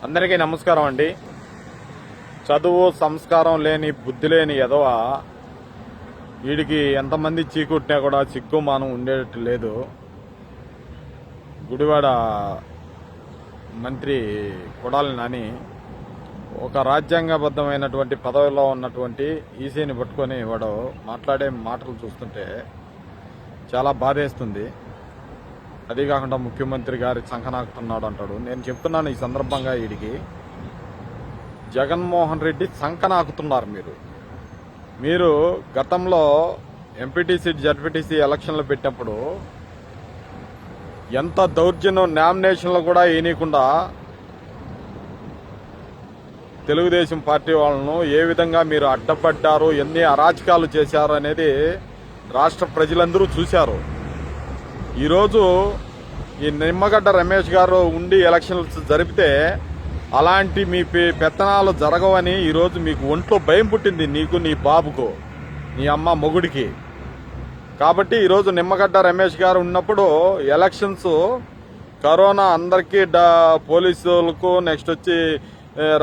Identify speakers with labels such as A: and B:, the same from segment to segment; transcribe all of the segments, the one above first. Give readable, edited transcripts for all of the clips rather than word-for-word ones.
A: అందరికీ నమస్కారం అండి. చదువు సంస్కారం లేని బుద్ధి లేని ఎదవ వీడికి ఎంతమంది చీకుట్టినా కూడా సిగ్గు మానం ఉండేటట్టు లేదు. గుడివాడ మంత్రి కొడాలి నాని ఒక రాజ్యాంగబద్ధమైనటువంటి పదవిలో ఉన్నటువంటి ఈసీని పట్టుకొని వాడు మాట్లాడే మాటలు చూస్తుంటే చాలా బాధేస్తుంది. అదీ కాకుండా ముఖ్యమంత్రి గారి సంకనాకుతున్నాడు అంటాడు. నేను చెప్తున్నాను ఈ సందర్భంగా వీడికి, జగన్మోహన్ రెడ్డి సంకనాకుతున్నారు. మీరు గతంలో ఎంపీటీసీ జడ్పీటీసీ ఎలక్షన్లు పెట్టినప్పుడు ఎంత దౌర్జన్యం, నామినేషన్లు కూడా వేయనీయకుండా తెలుగుదేశం పార్టీ వాళ్ళను ఏ విధంగా మీరు అడ్డపడ్డారు, ఎన్ని అరాచకాలు చేశారు అనేది రాష్ట్ర ప్రజలందరూ చూశారు. ఈరోజు ఈ నిమ్మగడ్డ రమేష్ గారు ఉండి ఎలక్షన్స్ జరిపితే అలాంటి మీ పెత్తనాలు జరగవని ఈరోజు మీకు ఒంట్లో భయం పుట్టింది, నీకు, నీ బాబుకు, నీ అమ్మ మొగుడికి. కాబట్టి ఈరోజు నిమ్మగడ్డ రమేష్ గారు ఉన్నప్పుడు ఎలక్షన్స్ కరోనా అందరికీ, పోలీసులకు, నెక్స్ట్ వచ్చి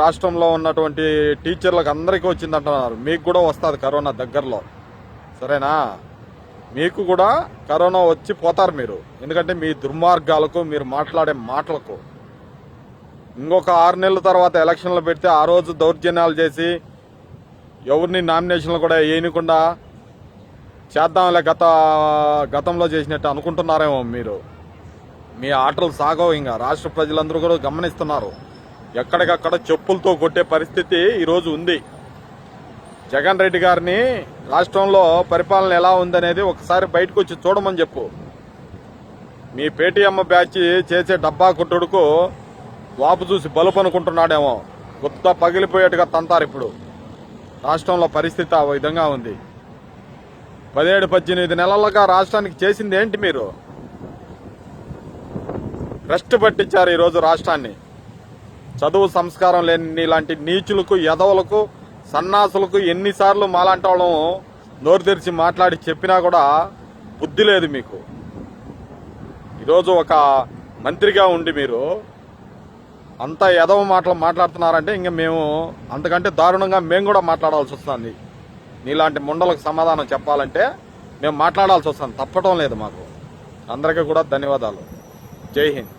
A: రాష్ట్రంలో ఉన్నటువంటి టీచర్లకు అందరికీ వచ్చిందంటున్నారు. మీకు కూడా వస్తుంది కరోనా దగ్గరలో, సరేనా? మీకు కూడా కరోనా వచ్చి పోతారు మీరు, ఎందుకంటే మీ దుర్మార్గాలకు, మీరు మాట్లాడే మాటలకు. ఇంకొక 6 నెలల తర్వాత ఎలక్షన్లు పెడితే ఆ రోజు దౌర్జన్యాలు చేసి ఎవరిని నామినేషన్లు కూడా వేయకుండా చేద్దాంలే గతంలో చేసినట్టు అనుకుంటున్నారేమో మీరు. మీ ఆటలు సాగవు. ఇంకా రాష్ట్ర ప్రజలందరూ కూడా గమనిస్తున్నారు. ఎక్కడికక్కడ చెప్పులతో కొట్టే పరిస్థితి ఈరోజు ఉంది. జగన్ రెడ్డి గారిని రాష్ట్రంలో పరిపాలన ఎలా ఉందనేది ఒకసారి బయటకు వచ్చి చూడమని చెప్పు. మీ పేటీఎం బ్యాచ్ చేసే డబ్బా కొట్టుడుకు వాపు చూసి బలుపు అనుకుంటున్నాడేమో. గుత్త పగిలిపోయేట్టుగా తంతారు. ఇప్పుడు రాష్ట్రంలో పరిస్థితి ఆ విధంగా ఉంది. 17-18 నెలలుగా రాష్ట్రానికి చేసింది ఏంటి? మీరు భ్రష్టు పట్టించారు ఈరోజు రాష్ట్రాన్ని. చదువు సంస్కారం లేని ఇలాంటి నీచులకు, ఎదవలకు, సన్నాసులకు ఎన్నిసార్లు మాలాంటి వాళ్ళం నోరు తెరిచి మాట్లాడి చెప్పినా కూడా బుద్ధి లేదు మీకు. ఈరోజు ఒక మంత్రిగా ఉండి మీరు అంత ఎదవ మాటలు మాట్లాడుతున్నారంటే ఇంకా మేము అంతకంటే దారుణంగా మేము కూడా మాట్లాడాల్సి వస్తుంది. నీలాంటి ముండలకు సమాధానం చెప్పాలంటే మేము మాట్లాడాల్సి వస్తుంది, తప్పటం లేదు మాకు. అందరికీ కూడా ధన్యవాదాలు. జై హింద్.